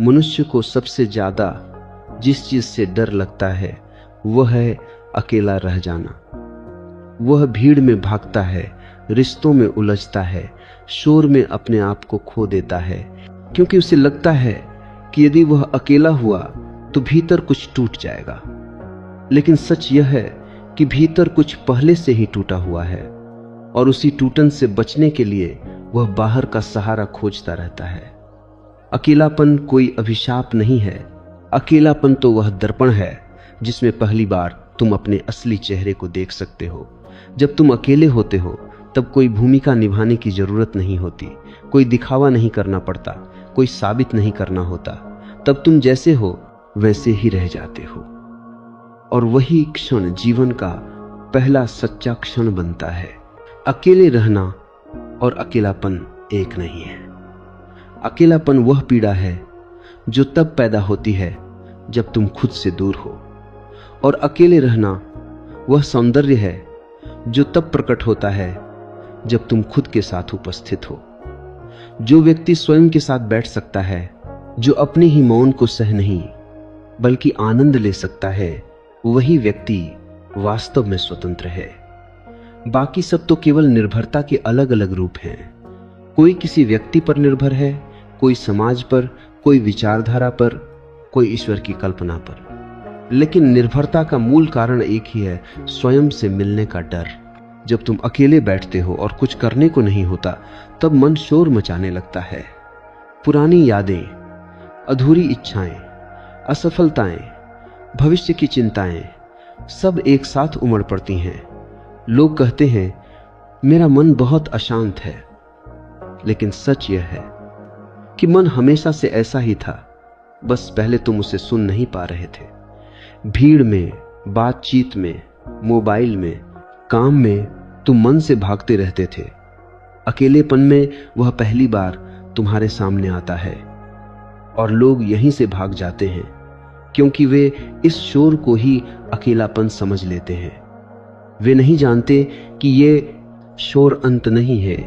मनुष्य को सबसे ज्यादा जिस चीज से डर लगता है वह है अकेला रह जाना। वह भीड़ में भागता है, रिश्तों में उलझता है, शोर में अपने आप को खो देता है, क्योंकि उसे लगता है कि यदि वह अकेला हुआ तो भीतर कुछ टूट जाएगा। लेकिन सच यह है कि भीतर कुछ पहले से ही टूटा हुआ है और उसी टूटन से बचने के लिए वह बाहर का सहारा खोजता रहता है। अकेलापन कोई अभिशाप नहीं है। अकेलापन तो वह दर्पण है जिसमें पहली बार तुम अपने असली चेहरे को देख सकते हो। जब तुम अकेले होते हो तब कोई भूमिका निभाने की जरूरत नहीं होती, कोई दिखावा नहीं करना पड़ता, कोई साबित नहीं करना होता। तब तुम जैसे हो वैसे ही रह जाते हो और वही क्षण जीवन का पहला सच्चा क्षण बनता है। अकेले रहना और अकेलापन एक नहीं है। अकेलापन वह पीड़ा है जो तब पैदा होती है जब तुम खुद से दूर हो, और अकेले रहना वह सौंदर्य है जो तब प्रकट होता है जब तुम खुद के साथ उपस्थित हो। जो व्यक्ति स्वयं के साथ बैठ सकता है, जो अपने ही मौन को सह नहीं बल्कि आनंद ले सकता है, वही व्यक्ति वास्तव में स्वतंत्र है। बाकी सब तो केवल निर्भरता के अलग अलग रूप हैं। कोई किसी व्यक्ति पर निर्भर है, कोई समाज पर, कोई विचारधारा पर, कोई ईश्वर की कल्पना पर। लेकिन निर्भरता का मूल कारण एक ही है, स्वयं से मिलने का डर। जब तुम अकेले बैठते हो और कुछ करने को नहीं होता तब मन शोर मचाने लगता है। पुरानी यादें, अधूरी इच्छाएं, असफलताएं, भविष्य की चिंताएं सब एक साथ उमड़ पड़ती हैं। लोग कहते हैं मेरा मन बहुत अशांत है, लेकिन सच यह है कि मन हमेशा से ऐसा ही था, बस पहले तुम उसे सुन नहीं पा रहे थे। भीड़ में, बातचीत में, मोबाइल में, काम में तुम मन से भागते रहते थे। अकेलेपन में वह पहली बार तुम्हारे सामने आता है और लोग यहीं से भाग जाते हैं क्योंकि वे इस शोर को ही अकेलापन समझ लेते हैं। वे नहीं जानते कि ये शोर अंत नहीं है,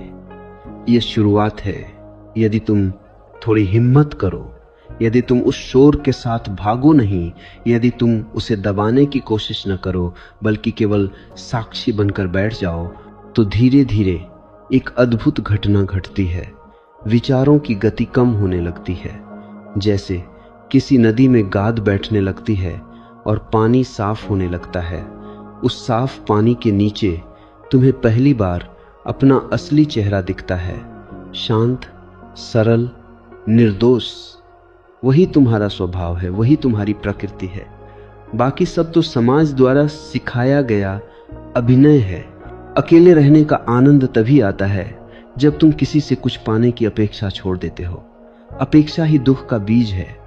ये शुरुआत है। यदि तुम थोड़ी हिम्मत करो, यदि तुम उस शोर के साथ भागो नहीं, यदि तुम उसे दबाने की कोशिश न करो बल्कि केवल साक्षी बनकर बैठ जाओ, तो धीरे धीरे एक अद्भुत घटना घटती है। विचारों की गति कम होने लगती है, जैसे किसी नदी में गाद बैठने लगती है और पानी साफ होने लगता है। उस साफ पानी के नीचे तुम्हें पहली बार अपना असली चेहरा दिखता है, शांत, सरल, निर्दोष। वही तुम्हारा स्वभाव है, वही तुम्हारी प्रकृति है। बाकी सब तो समाज द्वारा सिखाया गया अभिनय है। अकेले रहने का आनंद तभी आता है जब तुम किसी से कुछ पाने की अपेक्षा छोड़ देते हो। अपेक्षा ही दुख का बीज है।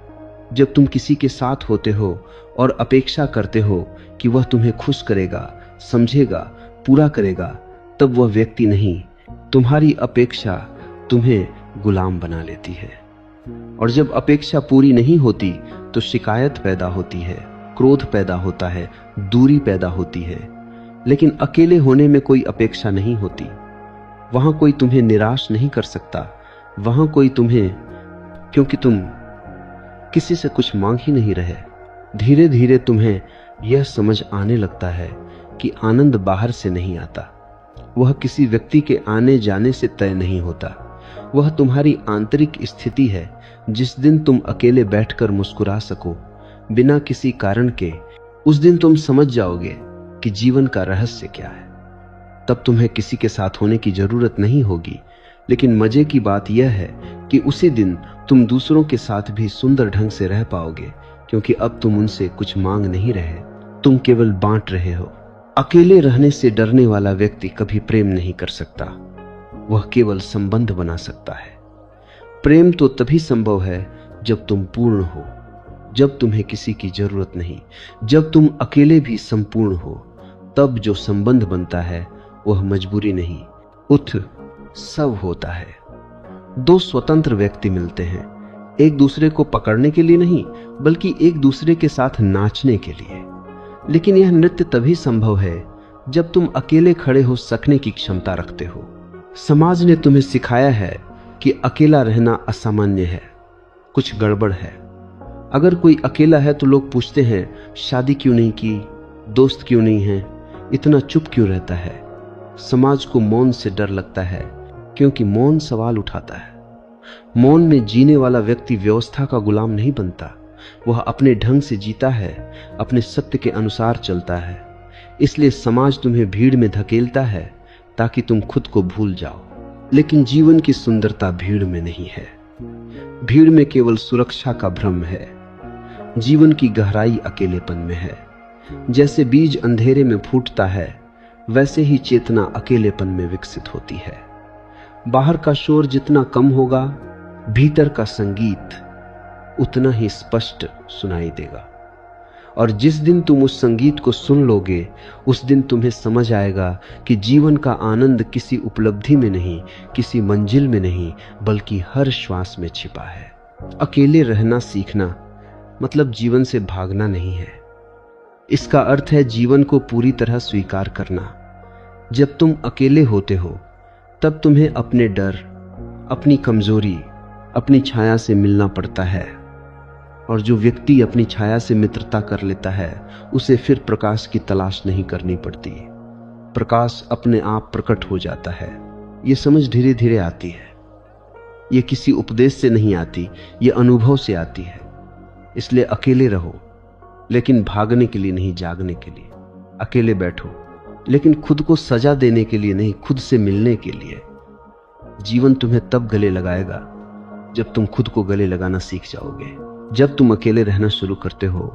जब तुम किसी के साथ होते हो और अपेक्षा करते हो कि वह तुम्हें खुश करेगा, समझेगा, पूरा करेगा, तब वह व्यक्ति नहीं, तुम्हारी अपेक्षा तुम्हें गुलाम बना लेती है। और जब अपेक्षा पूरी नहीं होती तो शिकायत पैदा होती है, क्रोध पैदा होता है, दूरी पैदा होती है। लेकिन अकेले होने में कोई अपेक्षा नहीं होती। वहां कोई तुम्हें निराश नहीं कर सकता, वहां कोई तुम्हें, क्योंकि तुम किसी से कुछ मांग ही नहीं रहे। धीरे धीरे तुम्हें यह समझ आने लगता है कि आनंद बाहर से नहीं आता, वह किसी व्यक्ति के आने जाने से तय नहीं होता। वह तुम्हारी आंतरिक स्थिति है। जिस दिन तुम अकेले बैठकर मुस्कुरा सको बिना किसी कारण के, उस दिन तुम समझ जाओगे कि जीवन का रहस्य क्या है। तब तुम्हें किसी के साथ होने की जरूरत नहीं होगी। लेकिन मजे की बात यह है कि उसी दिन तुम दूसरों के साथ भी सुंदर ढंग से रह पाओगे, क्योंकि अब तुम उनसे कुछ मांग नहीं रहे, तुम केवल बांट रहे हो। अकेले रहने से डरने वाला व्यक्ति कभी प्रेम नहीं कर सकता, वह केवल संबंध बना सकता है। प्रेम तो तभी संभव है जब तुम पूर्ण हो, जब तुम्हें किसी की जरूरत नहीं, जब तुम अकेले भी संपूर्ण हो। तब जो संबंध बनता है वह मजबूरी नहीं, उठ सब होता है। दो स्वतंत्र व्यक्ति मिलते हैं, एक दूसरे को पकड़ने के लिए नहीं बल्कि एक दूसरे के साथ नाचने के लिए। लेकिन यह नृत्य तभी संभव है जब तुम अकेले खड़े हो सकने की क्षमता रखते हो। समाज ने तुम्हें सिखाया है कि अकेला रहना असामान्य है, कुछ गड़बड़ है। अगर कोई अकेला है तो लोग पूछते हैं शादी क्यों नहीं की, दोस्त क्यों नहीं है, इतना चुप क्यों रहता है। समाज को मौन से डर लगता है क्योंकि मौन सवाल उठाता है। मौन में जीने वाला व्यक्ति व्यवस्था का गुलाम नहीं बनता, वह अपने ढंग से जीता है, अपने सत्य के अनुसार चलता है। इसलिए समाज तुम्हें भीड़ में धकेलता है ताकि तुम खुद को भूल जाओ। लेकिन जीवन की सुंदरता भीड़ में नहीं है। भीड़ में केवल सुरक्षा का भ्रम है। जीवन की गहराई अकेलेपन में है। जैसे बीज अंधेरे में फूटता है, वैसे ही चेतना अकेलेपन में विकसित होती है। बाहर का शोर जितना कम होगा, भीतर का संगीत उतना ही स्पष्ट सुनाई देगा। और जिस दिन तुम उस संगीत को सुन लोगे, उस दिन तुम्हें समझ आएगा कि जीवन का आनंद किसी उपलब्धि में नहीं, किसी मंजिल में नहीं, बल्कि हर श्वास में छिपा है। अकेले रहना सीखना मतलब जीवन से भागना नहीं है। इसका अर्थ है जीवन को पूरी तरह स्वीकार करना। जब तुम अकेले होते हो, तब तुम्हें अपने डर, अपनी कमजोरी, अपनी छाया से मिलना पड़ता है। और जो व्यक्ति अपनी छाया से मित्रता कर लेता है, उसे फिर प्रकाश की तलाश नहीं करनी पड़ती। प्रकाश अपने आप प्रकट हो जाता है। ये समझ धीरे धीरे आती है। ये किसी उपदेश से नहीं आती, ये अनुभव से आती है। इसलिए अकेले रहो, लेकिन भागने के लिए नहीं, जागने के लिए। अकेले बैठो, लेकिन खुद को सजा देने के लिए नहीं, खुद से मिलने के लिए। जीवन तुम्हें तब गले लगाएगा जब तुम खुद को गले लगाना सीख जाओगे। जब तुम अकेले रहना शुरू करते हो,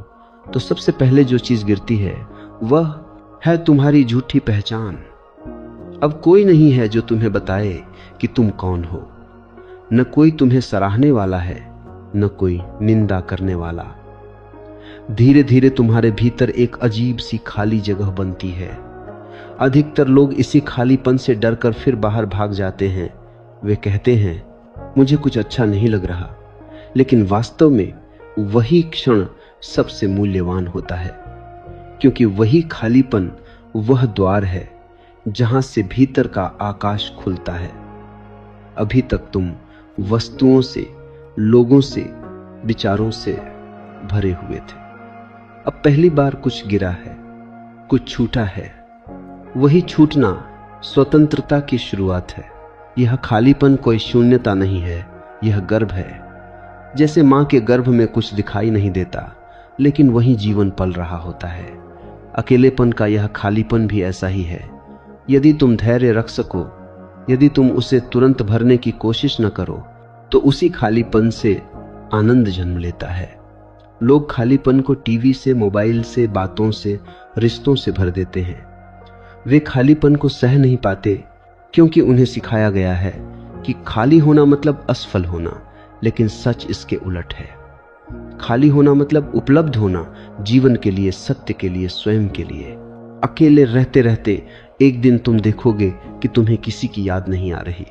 तो सबसे पहले जो चीज गिरती है वह है तुम्हारी झूठी पहचान। अब कोई नहीं है जो तुम्हें बताए कि तुम कौन हो। न कोई तुम्हें सराहने वाला है, न कोई निंदा करने वाला। धीरे धीरे तुम्हारे भीतर एक अजीब सी खाली जगह बनती है। अधिकतर लोग इसी खालीपन से डरकर फिर बाहर भाग जाते हैं। वे कहते हैं मुझे कुछ अच्छा नहीं लग रहा, लेकिन वास्तव में वही क्षण सबसे मूल्यवान होता है, क्योंकि वही खालीपन वह द्वार है जहां से भीतर का आकाश खुलता है। अभी तक तुम वस्तुओं से, लोगों से, विचारों से भरे हुए थे। अब पहली बार कुछ गिरा है, कुछ छूटा है। वही छूटना स्वतंत्रता की शुरुआत है। यह खालीपन कोई शून्यता नहीं है, यह गर्भ है। जैसे मां के गर्भ में कुछ दिखाई नहीं देता, लेकिन वही जीवन पल रहा होता है। अकेलेपन का यह खालीपन भी ऐसा ही है। यदि तुम धैर्य रख सको, यदि तुम उसे तुरंत भरने की कोशिश न करो, तो उसी खालीपन से आनंद जन्म लेता है। लोग खालीपन को टीवी से, मोबाइल से, बातों से, रिश्तों से भर देते हैं। वे खालीपन को सह नहीं पाते, क्योंकि उन्हें सिखाया गया है कि खाली होना मतलब असफल होना, लेकिन सच इसके उलट है। खाली होना मतलब उपलब्ध होना, जीवन के लिए, सत्य के लिए, स्वयं के लिए। अकेले रहते रहते एक दिन तुम देखोगे कि तुम्हें किसी की याद नहीं आ रही।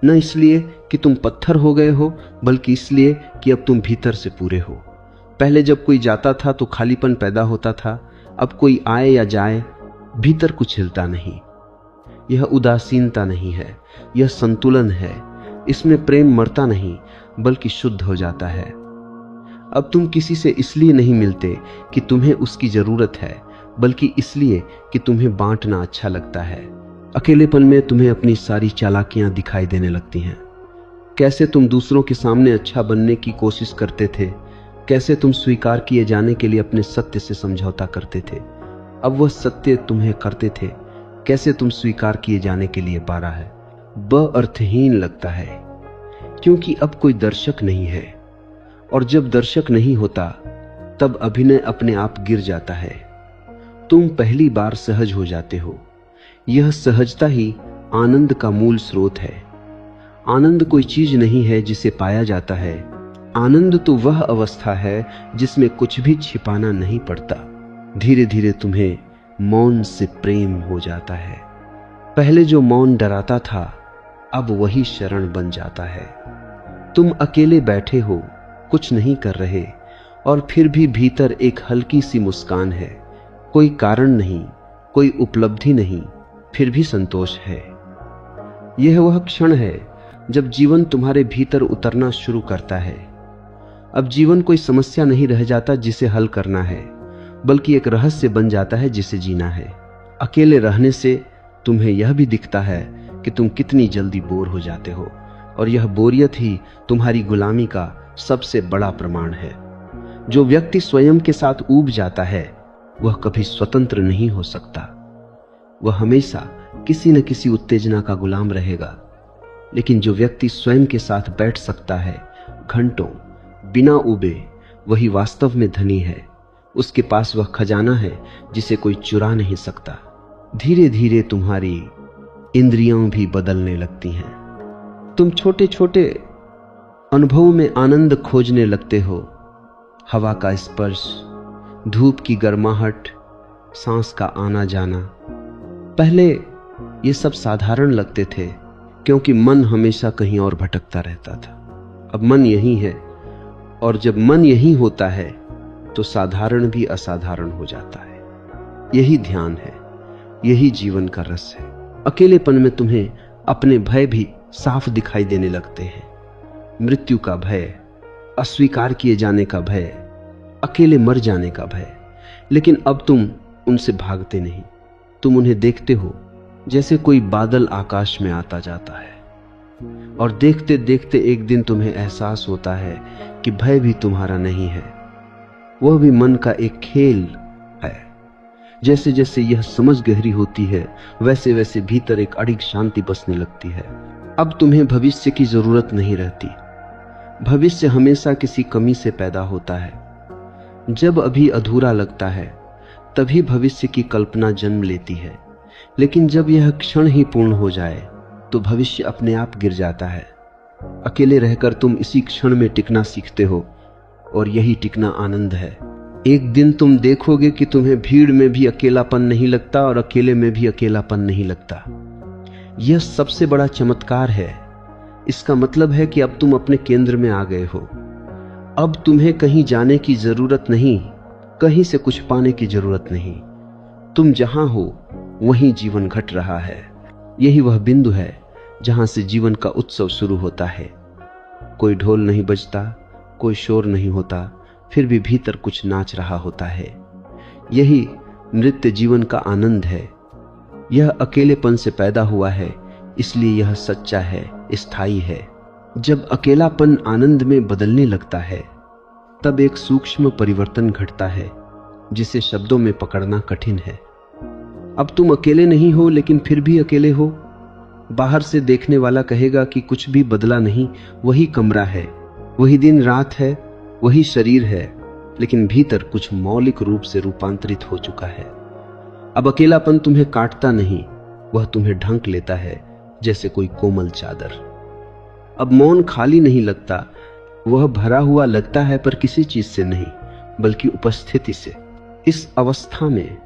न इसलिए कि तुम पत्थर हो गए हो, बल्कि इसलिए कि अब तुम भीतर से पूरे हो। पहले जब कोई जाता था तो खालीपन पैदा होता था। अब कोई आए या जाए, भीतर कुछ हिलता नहीं। यह उदासीनता नहीं है, यह संतुलन है। इसमें प्रेम मरता नहीं, बल्कि शुद्ध हो जाता है। अब तुम किसी से इसलिए नहीं मिलते कि तुम्हें उसकी जरूरत है, बल्कि इसलिए कि तुम्हें बांटना अच्छा लगता है। अकेलेपन में तुम्हें अपनी सारी चालाकियां दिखाई देने लगती हैं। कैसे तुम दूसरों के सामने अच्छा बनने की कोशिश करते थे, कैसे तुम स्वीकार किए जाने के लिए अपने सत्य से समझौता करते थे। अब वह सत्य तुम्हें करते थे, कैसे तुम स्वीकार किए जाने के लिए पा रहा है। अर्थहीन लगता है, क्योंकि अब कोई दर्शक नहीं है। और जब दर्शक नहीं होता, तब अभिनय अपने आप गिर जाता है। तुम पहली बार सहज हो जाते हो। यह सहजता ही आनंद का मूल स्रोत है। आनंद कोई चीज नहीं है जिसे पाया जाता है। आनंद तो वह अवस्था है जिसमें कुछ भी छिपाना नहीं पड़ता। धीरे धीरे तुम्हें मौन से प्रेम हो जाता है। पहले जो मौन डराता था, अब वही शरण बन जाता है। तुम अकेले बैठे हो, कुछ नहीं कर रहे, और फिर भी भीतर एक हल्की सी मुस्कान है। कोई कारण नहीं, कोई उपलब्धि नहीं, फिर भी संतोष है। यह वह क्षण है जब जीवन तुम्हारे भीतर उतरना शुरू करता है। अब जीवन कोई समस्या नहीं रह जाता जिसे हल करना है, बल्कि एक रहस्य बन जाता है जिसे जीना है। अकेले रहने से तुम्हें यह भी दिखता है कि तुम कितनी जल्दी बोर हो जाते हो, और यह बोरियत ही तुम्हारी गुलामी का सबसे बड़ा प्रमाण है। जो व्यक्ति स्वयं के साथ ऊब जाता है वह कभी स्वतंत्र नहीं हो सकता। वह हमेशा किसी न किसी उत्तेजना का गुलाम रहेगा। लेकिन जो व्यक्ति स्वयं के साथ बैठ सकता है घंटों बिना ऊबे, वही वास्तव में धनी है। उसके पास वह खजाना है जिसे कोई चुरा नहीं सकता। धीरे धीरे तुम्हारी इंद्रियां भी बदलने लगती हैं। तुम छोटे छोटे अनुभवों में आनंद खोजने लगते हो। हवा का स्पर्श, धूप की गर्माहट, सांस का आना जाना। पहले ये सब साधारण लगते थे क्योंकि मन हमेशा कहीं और भटकता रहता था। अब मन यही है, और जब मन यही होता है तो साधारण भी असाधारण हो जाता है। यही ध्यान है, यही जीवन का रस है। अकेलेपन में तुम्हें अपने भय भी साफ दिखाई देने लगते हैं। मृत्यु का भय, अस्वीकार किए जाने का भय, अकेले मर जाने का भय। लेकिन अब तुम उनसे भागते नहीं, तुम उन्हें देखते हो जैसे कोई बादल आकाश में आता जाता है। और देखते देखते एक दिन तुम्हें एहसास होता है कि भय भी तुम्हारा नहीं है, वह भी मन का एक खेल है। जैसे जैसे यह समझ गहरी होती है वैसे वैसे भीतर एक अड़िग शांति बसने लगती है। अब तुम्हें भविष्य की जरूरत नहीं रहती। भविष्य हमेशा किसी कमी से पैदा होता है। जब अभी अधूरा लगता है तभी भविष्य की कल्पना जन्म लेती है। लेकिन जब यह क्षण ही पूर्ण हो जाए तो भविष्य अपने आप गिर जाता है। अकेले रहकर तुम इसी क्षण में टिकना सीखते हो, और यही टिकना आनंद है। एक दिन तुम देखोगे कि तुम्हें भीड़ में भी अकेलापन नहीं लगता और अकेले में भी अकेलापन नहीं लगता। यह सबसे बड़ा चमत्कार है। इसका मतलब है कि अब तुम अपने केंद्र में आ गए हो। अब तुम्हें कहीं जाने की जरूरत नहीं, कहीं से कुछ पाने की जरूरत नहीं। तुम जहां हो वहीं जीवन घट रहा है। यही वह बिंदु है जहां से जीवन का उत्सव शुरू होता है। कोई ढोल नहीं बजता, कोई शोर नहीं होता, फिर भी भीतर कुछ नाच रहा होता है। यही नृत्य जीवन का आनंद है। यह अकेलेपन से पैदा हुआ है, इसलिए यह सच्चा है, स्थायी है। जब अकेलापन आनंद में बदलने लगता है तब एक सूक्ष्म परिवर्तन घटता है जिसे शब्दों में पकड़ना कठिन है। अब तुम अकेले नहीं हो, लेकिन फिर भी अकेले हो। बाहर से देखने वाला कहेगा कि कुछ भी बदला नहीं, वही कमरा है, वही दिन रात है, वही शरीर है, लेकिन भीतर कुछ मौलिक रूप से रूपांतरित हो चुका है। अब अकेलापन तुम्हें काटता नहीं, वह तुम्हें ढंक लेता है जैसे कोई कोमल चादर। अब मौन खाली नहीं लगता, वह भरा हुआ लगता है, पर किसी चीज से नहीं बल्कि उपस्थिति से। इस अवस्था में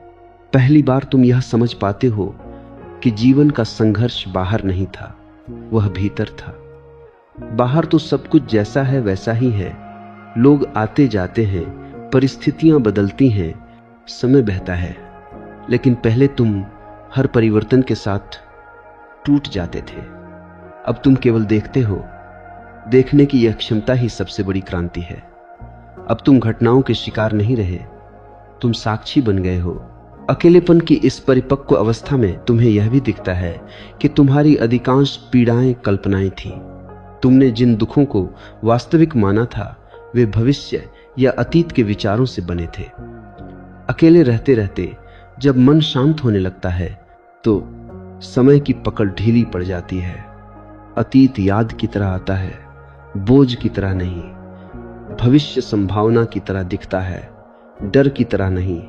पहली बार तुम यह समझ पाते हो कि जीवन का संघर्ष बाहर नहीं था, वह भीतर था। बाहर तो सब कुछ जैसा है वैसा ही है। लोग आते जाते हैं, परिस्थितियां बदलती हैं, समय बहता है। लेकिन पहले तुम हर परिवर्तन के साथ टूट जाते थे। अब तुम केवल देखते हो। देखने की यह क्षमता ही सबसे बड़ी क्रांति है। अब तुम घटनाओं के शिकार नहीं रहे, तुम साक्षी बन गए हो। अकेलेपन की इस परिपक्व अवस्था में तुम्हें यह भी दिखता है कि तुम्हारी अधिकांश पीड़ाएं कल्पनाएं थीं। तुमने जिन दुखों को वास्तविक माना था वे भविष्य या अतीत के विचारों से बने थे। अकेले रहते रहते जब मन शांत होने लगता है तो समय की पकड़ ढीली पड़ जाती है। अतीत याद की तरह आता है, बोझ की तरह नहीं। भविष्य संभावना की तरह दिखता है, डर की तरह नहीं।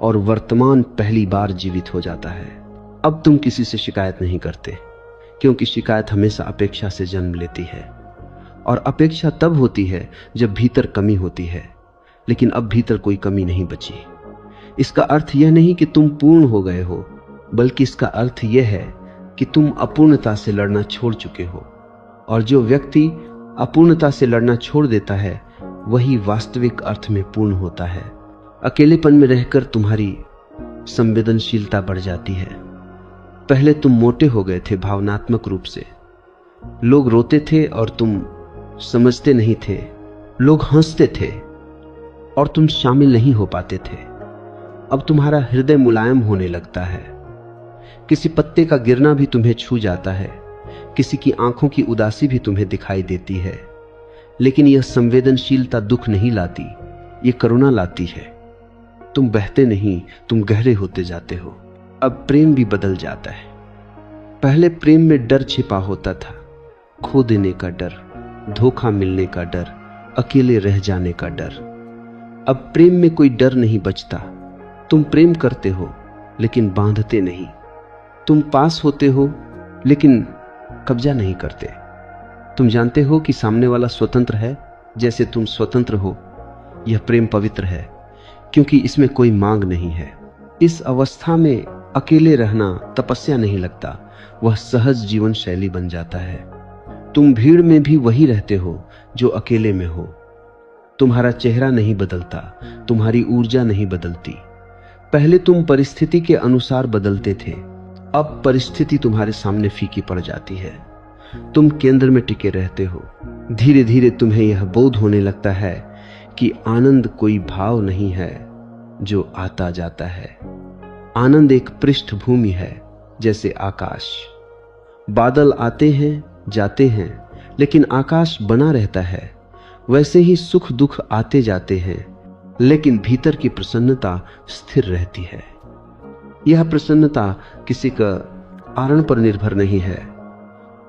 और वर्तमान पहली बार जीवित हो जाता है। अब तुम किसी से शिकायत नहीं करते, क्योंकि शिकायत हमेशा अपेक्षा से जन्म लेती है, और अपेक्षा तब होती है जब भीतर कमी होती है। लेकिन अब भीतर कोई कमी नहीं बची। इसका अर्थ यह नहीं कि तुम पूर्ण हो गए हो, बल्कि इसका अर्थ यह है कि तुम अपूर्णता से लड़ना छोड़ चुके हो। और जो व्यक्ति अपूर्णता से लड़ना छोड़ देता है वही वास्तविक अर्थ में पूर्ण होता है। अकेलेपन में रहकर तुम्हारी संवेदनशीलता बढ़ जाती है। पहले तुम मोटे हो गए थे भावनात्मक रूप से। लोग रोते थे और तुम समझते नहीं थे, लोग हंसते थे और तुम शामिल नहीं हो पाते थे। अब तुम्हारा हृदय मुलायम होने लगता है। किसी पत्ते का गिरना भी तुम्हें छू जाता है, किसी की आंखों की उदासी भी तुम्हें दिखाई देती है। लेकिन यह संवेदनशीलता दुख नहीं लाती, ये करुणा लाती है। तुम बहते नहीं, तुम गहरे होते जाते हो। अब प्रेम भी बदल जाता है। पहले प्रेम में डर छिपा होता था, खो देने का डर, धोखा मिलने का डर, अकेले रह जाने का डर। अब प्रेम में कोई डर नहीं बचता। तुम प्रेम करते हो लेकिन बांधते नहीं। तुम पास होते हो लेकिन कब्जा नहीं करते। तुम जानते हो कि सामने वाला स्वतंत्र है जैसे तुम स्वतंत्र हो। यह प्रेम पवित्र है क्योंकि इसमें कोई मांग नहीं है। इस अवस्था में अकेले रहना तपस्या नहीं लगता, वह सहज जीवन शैली बन जाता है। तुम भीड़ में भी वही रहते हो जो अकेले में हो। तुम्हारा चेहरा नहीं बदलता, तुम्हारी ऊर्जा नहीं बदलती। पहले तुम परिस्थिति के अनुसार बदलते थे, अब परिस्थिति तुम्हारे सामने फीकी पड़ जाती है। तुम केंद्र में टिके रहते हो। धीरे धीरे तुम्हें यह बोध होने लगता है कि आनंद कोई भाव नहीं है जो आता जाता है। आनंद एक पृष्ठभूमि है, जैसे आकाश। बादल आते हैं जाते हैं लेकिन आकाश बना रहता है। वैसे ही सुख दुख आते जाते हैं लेकिन भीतर की प्रसन्नता स्थिर रहती है। यह प्रसन्नता किसी का कारण पर निर्भर नहीं है,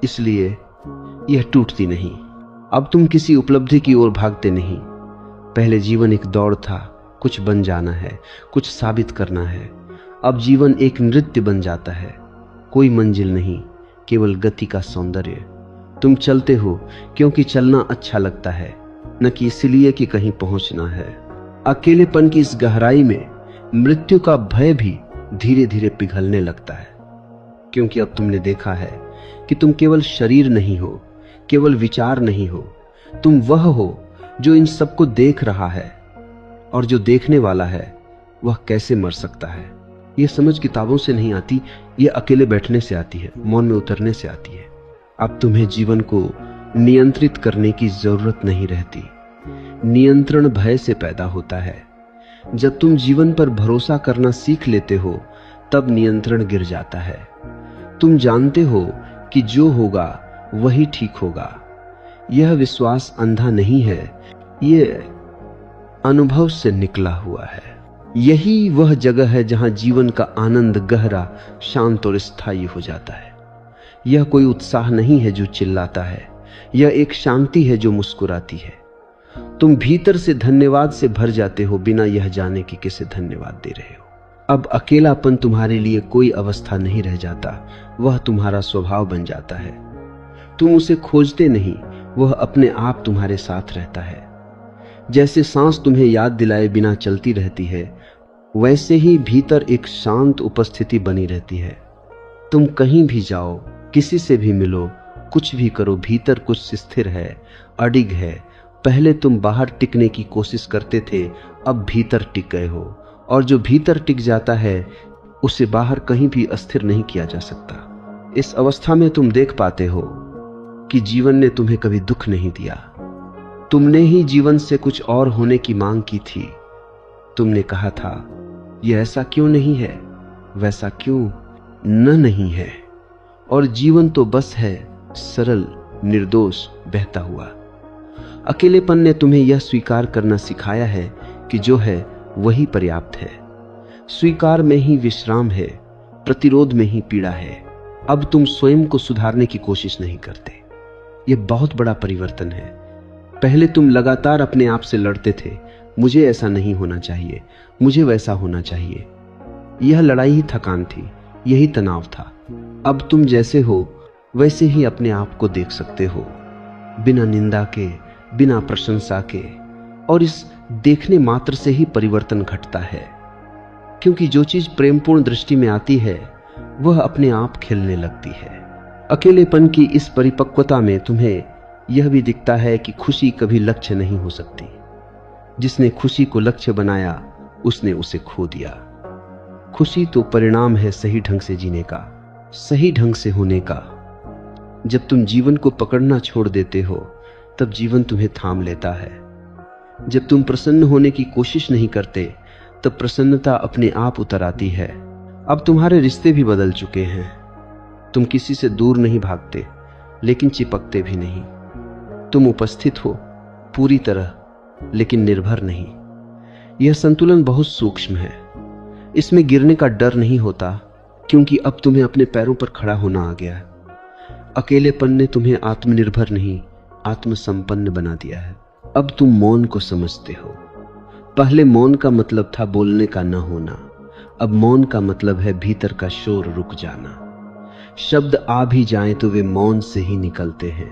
इसलिए यह टूटती नहीं। अब तुम किसी उपलब्धि की ओर भागते नहीं। पहले जीवन एक दौड़ था, कुछ बन जाना है, कुछ साबित करना है। अब जीवन एक नृत्य बन जाता है, कोई मंजिल नहीं, केवल गति का सौंदर्य। तुम चलते हो क्योंकि चलना अच्छा लगता है, न कि इसलिए कि कहीं पहुंचना है। अकेलेपन की इस गहराई में मृत्यु का भय भी धीरे धीरे पिघलने लगता है, क्योंकि अब तुमने देखा है कि तुम केवल शरीर नहीं हो, केवल विचार नहीं हो। तुम वह हो जो इन सबको देख रहा है, और जो देखने वाला है वह कैसे मर सकता है। यह समझ किताबों से नहीं आती, यह अकेले बैठने से आती है, मौन में उतरने से आती है। अब तुम्हें जीवन को नियंत्रित करने की जरूरत नहीं रहती। नियंत्रण भय से पैदा होता है। जब तुम जीवन पर भरोसा करना सीख लेते हो, तब नियंत्रण गिर जाता है। तुम जानते हो कि जो होगा वही ठीक होगा। यह विश्वास अंधा नहीं है, यह अनुभव से निकला हुआ है। यही वह जगह है जहां जीवन का आनंद गहरा, शांत और स्थायी हो जाता है। यह कोई उत्साह नहीं है जो चिल्लाता है, यह एक शांति है जो मुस्कुराती है। तुम भीतर से धन्यवाद से भर जाते हो, बिना यह जाने कि किसे धन्यवाद दे रहे हो। अब अकेलापन तुम्हारे लिए कोई अवस्था नहीं रह जाता, वह तुम्हारा स्वभाव बन जाता है। तुम उसे खोजते नहीं, वह अपने आप तुम्हारे साथ रहता है। जैसे सांस तुम्हें याद दिलाए बिना चलती रहती है, वैसे ही भीतर एक शांत उपस्थिति बनी रहती है। तुम कहीं भी जाओ, किसी से भी मिलो, कुछ भी करो, भीतर कुछ स्थिर है, अडिग है। पहले तुम बाहर टिकने की कोशिश करते थे, अब भीतर टिक गए हो, और जो भीतर टिक जाता है उसे बाहर कहीं भी अस्थिर नहीं किया जा सकता। इस अवस्था में तुम देख पाते हो कि जीवन ने तुम्हें कभी दुख नहीं दिया। तुमने ही जीवन से कुछ और होने की मांग की थी। तुमने कहा था, यह ऐसा क्यों नहीं है, वैसा क्यों नहीं है, और जीवन तो बस है सरल, निर्दोष, बहता हुआ। अकेलेपन ने तुम्हें यह स्वीकार करना सिखाया है कि जो है वही पर्याप्त है। स्वीकार में ही विश्राम है, प्रतिरोध में ही पीड़ा है। अब तुम स्वयं को सुधारने की कोशिश नहीं करते। यह बहुत बड़ा परिवर्तन है। पहले तुम लगातार अपने आप से लड़ते थे, मुझे ऐसा नहीं होना चाहिए, मुझे वैसा होना चाहिए। यह लड़ाई ही थकान थी, यही तनाव था। अब तुम जैसे हो वैसे ही अपने आप को देख सकते हो, बिना निंदा के, बिना प्रशंसा के, और इस देखने मात्र से ही परिवर्तन घटता है। क्योंकि जो चीज प्रेमपूर्ण दृष्टि में आती है वह अपने आप खिलने लगती है। अकेलेपन की इस परिपक्वता में तुम्हें यह भी दिखता है कि खुशी कभी लक्ष्य नहीं हो सकती। जिसने खुशी को लक्ष्य बनाया उसने उसे खो दिया। खुशी तो परिणाम है सही ढंग से जीने का, सही ढंग से होने का। जब तुम जीवन को पकड़ना छोड़ देते हो तब जीवन तुम्हें थाम लेता है। जब तुम प्रसन्न होने की कोशिश नहीं करते तब प्रसन्नता अपने आप उतर आती है। अब तुम्हारे रिश्ते भी बदल चुके हैं। तुम किसी से दूर नहीं भागते, लेकिन चिपकते भी नहीं। तुम उपस्थित हो पूरी तरह, लेकिन निर्भर नहीं। यह संतुलन बहुत सूक्ष्म है। इसमें गिरने का डर नहीं होता, क्योंकि अब तुम्हें अपने पैरों पर खड़ा होना आ गया है। अकेलेपन ने तुम्हें आत्मनिर्भर नहीं, आत्मसंपन्न बना दिया है। अब तुम मौन को समझते हो। पहले मौन का मतलब था बोलने का न होना, अब मौन का मतलब है भीतर का शोर रुक जाना। शब्द आ भी जाएं तो वे मौन से ही निकलते हैं,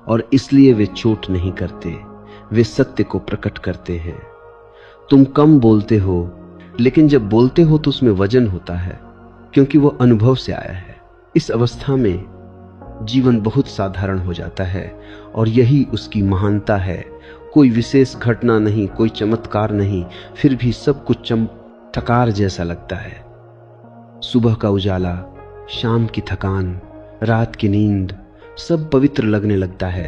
और इसलिए वे चोट नहीं करते, वे सत्य को प्रकट करते हैं। तुम कम बोलते हो, लेकिन जब बोलते हो तो उसमें वजन होता है, क्योंकि वो अनुभव से आया है। इस अवस्था में जीवन बहुत साधारण हो जाता है, और यही उसकी महानता है। कोई विशेष घटना नहीं, कोई चमत्कार नहीं, फिर भी सब कुछ चमत्कार जैसा लगता है। सुबह का उजाला, शाम की थकान, रात की नींद, सब पवित्र लगने लगता है,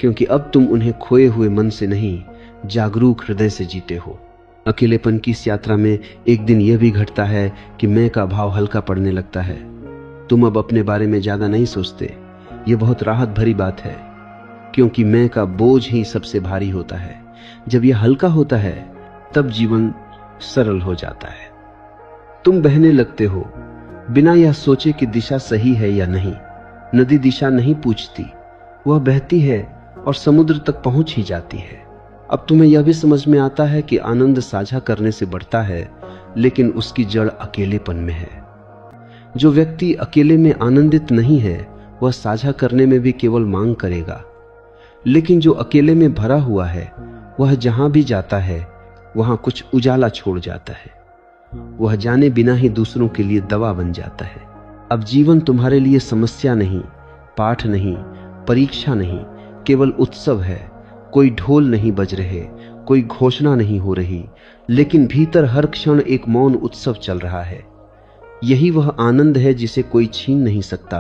क्योंकि अब तुम उन्हें खोए हुए मन से नहीं, जागरूक हृदय से जीते हो। अकेलेपन की इस यात्रा में एक दिन यह भी घटता है कि मैं का भाव हल्का पड़ने लगता है। तुम अब अपने बारे में ज्यादा नहीं सोचते। यह बहुत राहत भरी बात है, क्योंकि मैं का बोझ ही सबसे भारी होता है। जब यह हल्का होता है तब जीवन सरल हो जाता है। तुम बहने लगते हो बिना यह सोचे कि दिशा सही है या नहीं। नदी दिशा नहीं पूछती, वह बहती है और समुद्र तक पहुंच ही जाती है। अब तुम्हें यह भी समझ में आता है कि आनंद साझा करने से बढ़ता है, लेकिन उसकी जड़ अकेलेपन में है। जो व्यक्ति अकेले में आनंदित नहीं है, वह साझा करने में भी केवल मांग करेगा। लेकिन जो अकेले में भरा हुआ है, वह जहां भी जाता है वहां कुछ उजाला छोड़ जाता है। वह जाने बिना ही दूसरों के लिए दवा बन जाता है। अब जीवन तुम्हारे लिए समस्या नहीं, पाठ नहीं, परीक्षा नहीं, केवल उत्सव है। कोई ढोल नहीं बज रहे, कोई घोषणा नहीं हो रही, लेकिन भीतर हर क्षण एक मौन उत्सव चल रहा है। यही वह आनंद है जिसे कोई छीन नहीं सकता,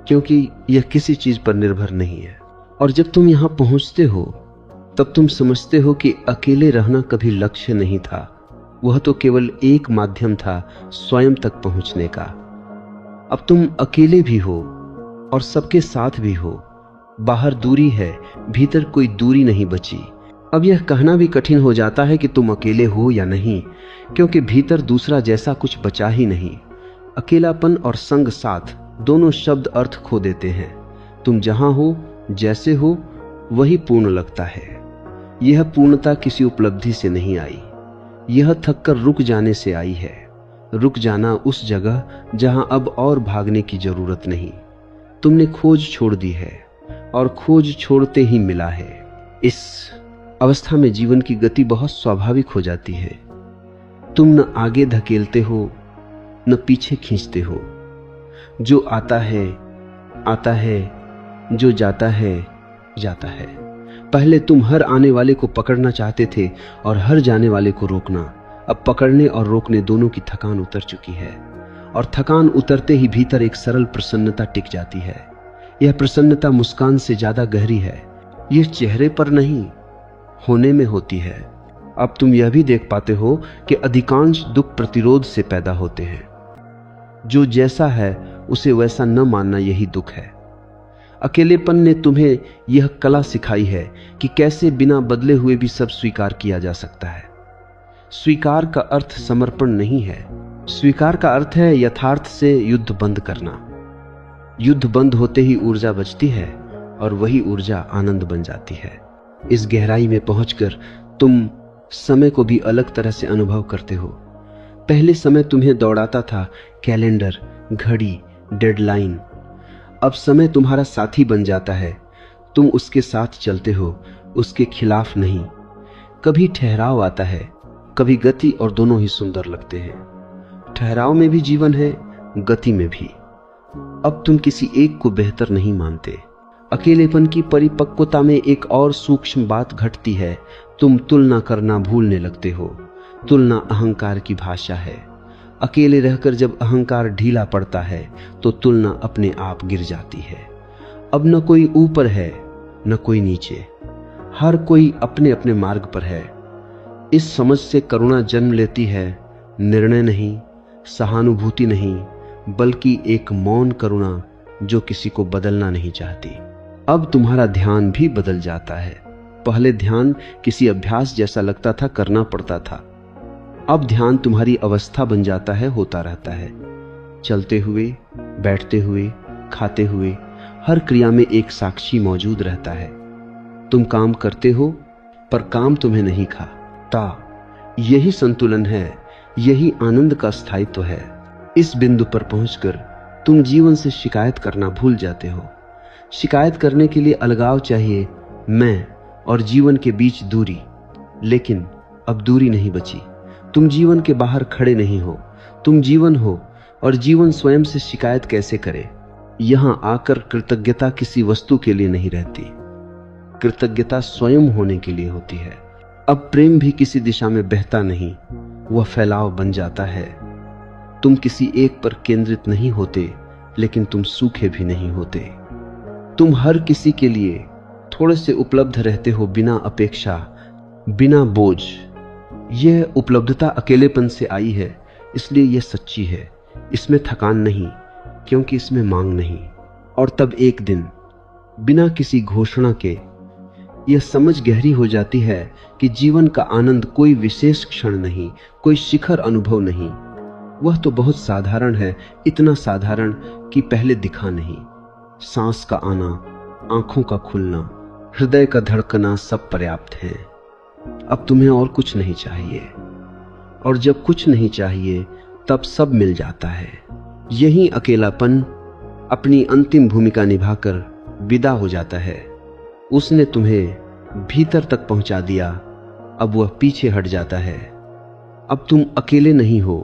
क्योंकि यह किसी चीज पर निर्भर नहीं है। और जब तुम यहां पहुंचते हो तब तुम समझते हो कि अकेले रहना कभी लक्ष्य नहीं था, वह तो केवल एक माध्यम था स्वयं तक पहुंचने का। अब तुम अकेले भी हो और सबके साथ भी हो। बाहर दूरी है, भीतर कोई दूरी नहीं बची। अब यह कहना भी कठिन हो जाता है कि तुम अकेले हो या नहीं, क्योंकि भीतर दूसरा जैसा कुछ बचा ही नहीं। अकेलापन और संग साथ दोनों शब्द अर्थ खो देते हैं। तुम जहां हो, जैसे हो, वही पूर्ण लगता है। यह पूर्णता किसी उपलब्धि से नहीं आई, यह थककर रुक जाने से आई है। रुक जाना उस जगह जहां अब और भागने की जरूरत नहीं। तुमने खोज छोड़ दी है, और खोज छोड़ते ही मिला है। इस अवस्था में जीवन की गति बहुत स्वाभाविक हो जाती है। तुम न आगे धकेलते हो, न पीछे खींचते हो। जो आता है, जो जाता है जाता है। पहले तुम हर आने वाले को पकड़ना चाहते थे और हर जाने वाले को रोकना। अब पकड़ने और रोकने दोनों की थकान उतर चुकी है, और थकान उतरते ही भीतर एक सरल प्रसन्नता टिक जाती है। यह प्रसन्नता मुस्कान से ज्यादा गहरी है। यह चेहरे पर नहीं, होने में होती है। अब तुम यह भी देख पाते हो कि अधिकांश दुख प्रतिरोध से पैदा होते हैं। जो जैसा है उसे वैसा न मानना यही दुख है। अकेलेपन ने तुम्हें यह कला सिखाई है कि कैसे बिना बदले हुए भी सब स्वीकार किया जा सकता है। स्वीकार का अर्थ समर्पण नहीं है। स्वीकार का अर्थ है यथार्थ से युद्ध बंद करना। युद्ध बंद होते ही ऊर्जा बचती है, और वही ऊर्जा आनंद बन जाती है। इस गहराई में पहुंचकर तुम समय को भी अलग तरह से अनुभव करते हो। पहले समय तुम्हें दौड़ाता था, कैलेंडर, घड़ी, डेडलाइन। अब समय तुम्हारा साथी बन जाता है। तुम उसके साथ चलते हो, उसके खिलाफ नहीं। कभी ठहराव आता है, कभी गति, और दोनों ही सुंदर लगते हैं। ठहराव में भी जीवन है, गति में भी। अब तुम किसी एक को बेहतर नहीं मानते। अकेलेपन की परिपक्वता में एक और सूक्ष्म बात घटती है। तुम तुलना करना भूलने लगते हो। तुलना अहंकार की भाषा है। अकेले रहकर जब अहंकार ढीला पड़ता है तो तुलना अपने आप गिर जाती है। अब न कोई ऊपर है, न कोई नीचे। हर कोई अपने अपने मार्ग पर है। इस समझ से करुणा जन्म लेती है, निर्णय नहीं, सहानुभूति नहीं, बल्कि एक मौन करुणा जो किसी को बदलना नहीं चाहती। अब तुम्हारा ध्यान भी बदल जाता है। पहले ध्यान किसी अभ्यास जैसा लगता था, करना पड़ता था। अब ध्यान तुम्हारी अवस्था बन जाता है, होता रहता है। चलते हुए, बैठते हुए, खाते हुए, हर क्रिया में एक साक्षी मौजूद रहता है। तुम काम करते हो पर काम तुम्हें नहीं खाता। यही संतुलन है, यही आनंद का स्थायित्व है। इस बिंदु पर पहुंचकर तुम जीवन से शिकायत करना भूल जाते हो। शिकायत करने के लिए अलगाव चाहिए, मैं और जीवन के बीच दूरी। लेकिन अब दूरी नहीं बची। तुम जीवन के बाहर खड़े नहीं हो, तुम जीवन हो और जीवन स्वयं से शिकायत कैसे करे। यहां आकर कृतज्ञता किसी वस्तु के लिए नहीं रहती, कृतज्ञता स्वयं होने के लिए होती है। अब प्रेम भी किसी दिशा में बहता नहीं, वह फैलाव बन जाता है। तुम किसी एक पर केंद्रित नहीं होते, लेकिन तुम सूखे भी नहीं होते। तुम हर किसी के लिए थोड़े से उपलब्ध रहते हो, बिना अपेक्षा, बिना बोझ। यह उपलब्धता अकेलेपन से आई है, इसलिए यह सच्ची है। इसमें थकान नहीं, क्योंकि इसमें मांग नहीं। और तब एक दिन बिना किसी घोषणा के यह समझ गहरी हो जाती है कि जीवन का आनंद कोई विशेष क्षण नहीं, कोई शिखर अनुभव नहीं। वह तो बहुत साधारण है, इतना साधारण कि पहले दिखा नहीं। सांस का आना, आंखों का खुलना, हृदय का धड़कना सब पर्याप्त है। अब तुम्हें और कुछ नहीं चाहिए। और जब कुछ नहीं चाहिए तब सब मिल जाता है। यही अकेलापन अपनी अंतिम भूमिका निभाकर विदा हो जाता है। उसने तुम्हें भीतर तक पहुंचा दिया, अब वह पीछे हट जाता है। अब तुम अकेले नहीं हो,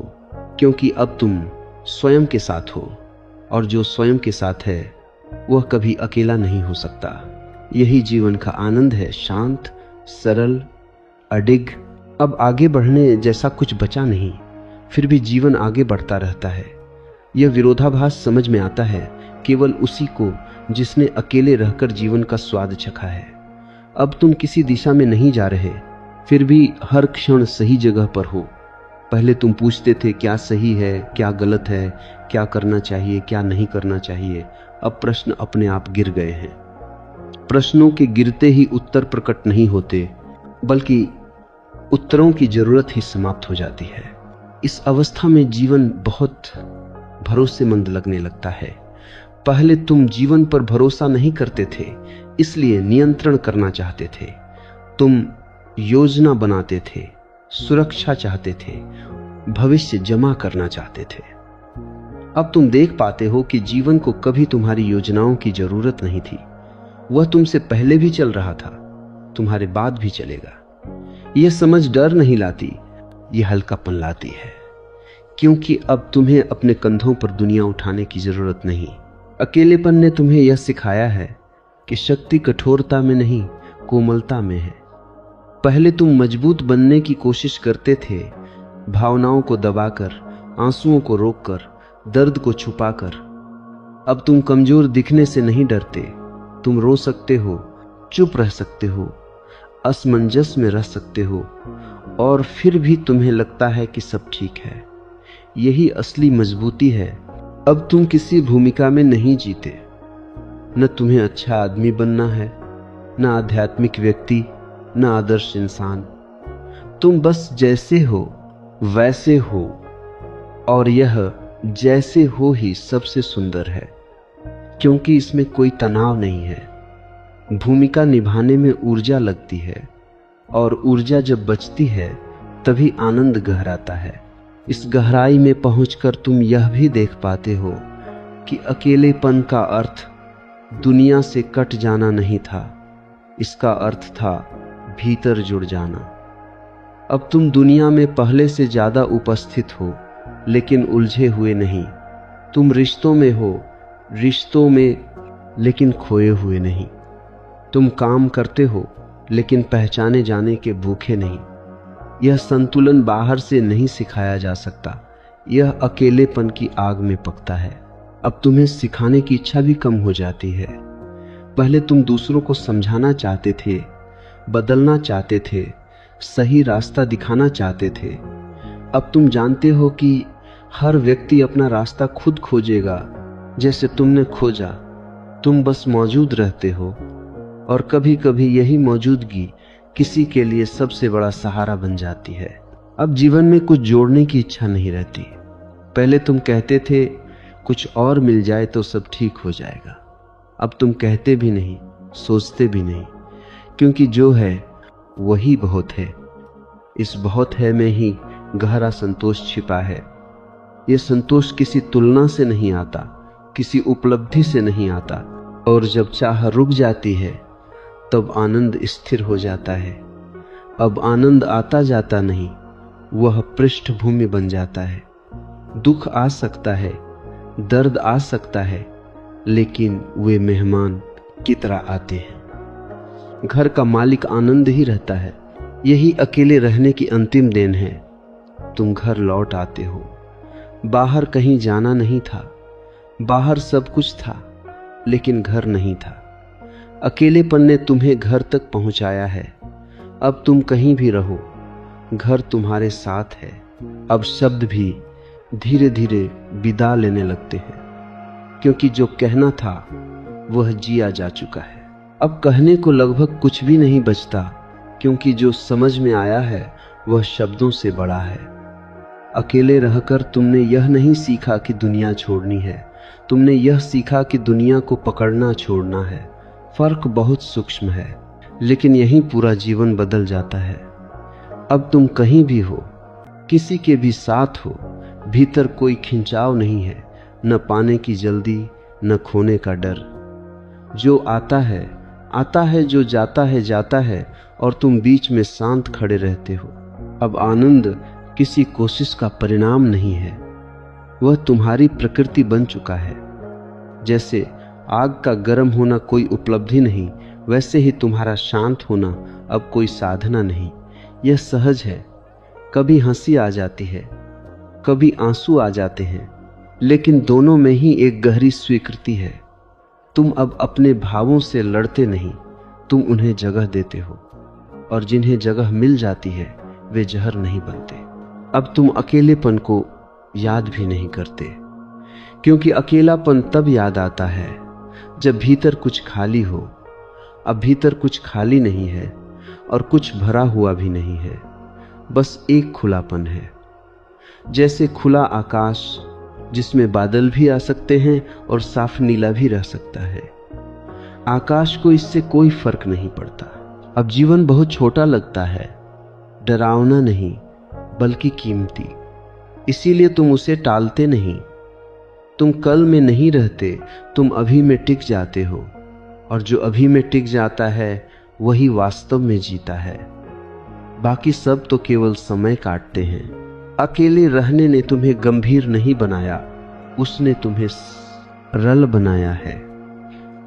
क्योंकि अब तुम स्वयं के साथ हो, और जो स्वयं के साथ है वह कभी अकेला नहीं हो सकता। यही जीवन का आनंद है, शांत, सरल, अडिग। अब आगे बढ़ने जैसा कुछ बचा नहीं, फिर भी जीवन आगे बढ़ता रहता है। यह विरोधाभास समझ में आता है केवल उसी को जिसने अकेले रहकर जीवन का स्वाद चखा है। अब तुम किसी दिशा में नहीं जा रहे, फिर भी हर क्षण सही जगह पर हो। पहले तुम पूछते थे क्या सही है, क्या गलत है, क्या करना चाहिए, क्या नहीं करना चाहिए। अब प्रश्न अपने आप गिर गए हैं। प्रश्नों के गिरते ही उत्तर प्रकट नहीं होते, बल्कि उत्तरों की जरूरत ही समाप्त हो जाती है। इस अवस्था में जीवन बहुत भरोसेमंद लगने लगता है। पहले तुम जीवन पर भरोसा नहीं करते थे, इसलिए नियंत्रण करना चाहते थे। तुम योजना बनाते थे, सुरक्षा चाहते थे, भविष्य जमा करना चाहते थे। अब तुम देख पाते हो कि जीवन को कभी तुम्हारी योजनाओं की जरूरत नहीं थी। वह तुमसे पहले भी चल रहा था, तुम्हारे बाद भी चलेगा। यह समझ डर नहीं लाती, यह हल्कापन लाती है, क्योंकि अब तुम्हें अपने कंधों पर दुनिया उठाने की जरूरत नहीं। अकेलेपन ने तुम्हें यह सिखाया है कि शक्ति कठोरता में नहीं, कोमलता में है। पहले तुम मजबूत बनने की कोशिश करते थे, भावनाओं को दबाकर, आंसुओं को रोककर, दर्द को छुपाकर। अब तुम कमजोर दिखने से नहीं डरते। तुम रो सकते हो, चुप रह सकते हो, असमंजस में रह सकते हो, और फिर भी तुम्हें लगता है कि सब ठीक है। यही असली मजबूती है। अब तुम किसी भूमिका में नहीं जीते। न तुम्हें अच्छा आदमी बनना है, न आध्यात्मिक व्यक्ति, न आदर्श इंसान। तुम बस जैसे हो वैसे हो, और यह जैसे हो ही सबसे सुंदर है, क्योंकि इसमें कोई तनाव नहीं है। भूमिका निभाने में ऊर्जा लगती है, और ऊर्जा जब बचती है तभी आनंद गहराता है। इस गहराई में पहुंचकर तुम यह भी देख पाते हो कि अकेलेपन का अर्थ दुनिया से कट जाना नहीं था, इसका अर्थ था भीतर जुड़ जाना। अब तुम दुनिया में पहले से ज्यादा उपस्थित हो, लेकिन उलझे हुए नहीं। तुम रिश्तों में हो, रिश्तों में, लेकिन खोए हुए नहीं। तुम काम करते हो, लेकिन पहचाने जाने के भूखे नहीं। यह संतुलन बाहर से नहीं सिखाया जा सकता, यह अकेलेपन की आग में पकता है। अब तुम्हें सिखाने की इच्छा भी कम हो जाती है। पहले तुम दूसरों को समझाना चाहते थे, बदलना चाहते थे, सही रास्ता दिखाना चाहते थे। अब तुम जानते हो कि हर व्यक्ति अपना रास्ता खुद खोजेगा, जैसे तुमने खोजा। तुम बस मौजूद रहते हो, और कभी कभी यही मौजूदगी किसी के लिए सबसे बड़ा सहारा बन जाती है। अब जीवन में कुछ जोड़ने की इच्छा नहीं रहती। पहले तुम कहते थे कुछ और मिल जाए तो सब ठीक हो जाएगा। अब तुम कहते भी नहीं, सोचते भी नहीं, क्योंकि जो है वही बहुत है। इस बहुत है में ही गहरा संतोष छिपा है। यह संतोष किसी तुलना से नहीं आता, किसी उपलब्धि से नहीं आता, और जब चाह रुक जाती है तब आनंद स्थिर हो जाता है। अब आनंद आता जाता नहीं, वह पृष्ठभूमि बन जाता है। दुख आ सकता है, दर्द आ सकता है, लेकिन वे मेहमान की तरह आते हैं। घर का मालिक आनंद ही रहता है। यही अकेले रहने की अंतिम देन है। तुम घर लौट आते हो। बाहर कहीं जाना नहीं था, बाहर सब कुछ था, लेकिन घर नहीं था। अकेलेपन ने तुम्हें घर तक पहुंचाया है। अब तुम कहीं भी रहो, घर तुम्हारे साथ है। अब शब्द भी धीरे धीरे विदा लेने लगते हैं, क्योंकि जो कहना था वह जिया जा चुका है। अब कहने को लगभग कुछ भी नहीं बचता, क्योंकि जो समझ में आया है वह शब्दों से बड़ा है। अकेले रहकर तुमने यह नहीं सीखा कि दुनिया छोड़नी है, तुमने यह सीखा कि दुनिया को पकड़ना छोड़ना है। फर्क बहुत सूक्ष्म है, लेकिन यही पूरा जीवन बदल जाता है। अब तुम कहीं भी हो, किसी के भी साथ हो, भीतर कोई खिंचाव नहीं है, न पाने की जल्दी, न खोने का डर। जो आता है, जो जाता है, और तुम बीच में शांत खड़े रहते हो। अब आनंद किसी कोशिश का परिणाम नहीं है, वह तुम्हारी प्रकृति बन चुका है। जैसे आग का गर्म होना कोई उपलब्धि नहीं, वैसे ही तुम्हारा शांत होना अब कोई साधना नहीं। यह सहज है। कभी हंसी आ जाती है, कभी आंसू आ जाते हैं, लेकिन दोनों में ही एक गहरी स्वीकृति है। तुम अब अपने भावों से लड़ते नहीं, तुम उन्हें जगह देते हो, और जिन्हें जगह मिल जाती है वे जहर नहीं बनते। अब तुम अकेलेपन को याद भी नहीं करते, क्योंकि अकेलापन तब याद आता है जब भीतर कुछ खाली हो। अब भीतर कुछ खाली नहीं है और कुछ भरा हुआ भी नहीं है, बस एक खुलापन है। जैसे खुला आकाश जिसमें बादल भी आ सकते हैं और साफ नीला भी रह सकता है। आकाश को इससे कोई फर्क नहीं पड़ता। अब जीवन बहुत छोटा लगता है, डरावना नहीं बल्कि कीमती। इसीलिए तुम उसे टालते नहीं। तुम कल में नहीं रहते, तुम अभी में टिक जाते हो, और जो अभी में टिक जाता है वही वास्तव में जीता है। बाकी सब तो केवल समय काटते हैं। अकेले रहने ने तुम्हें गंभीर नहीं बनाया, उसने तुम्हें सरल बनाया है।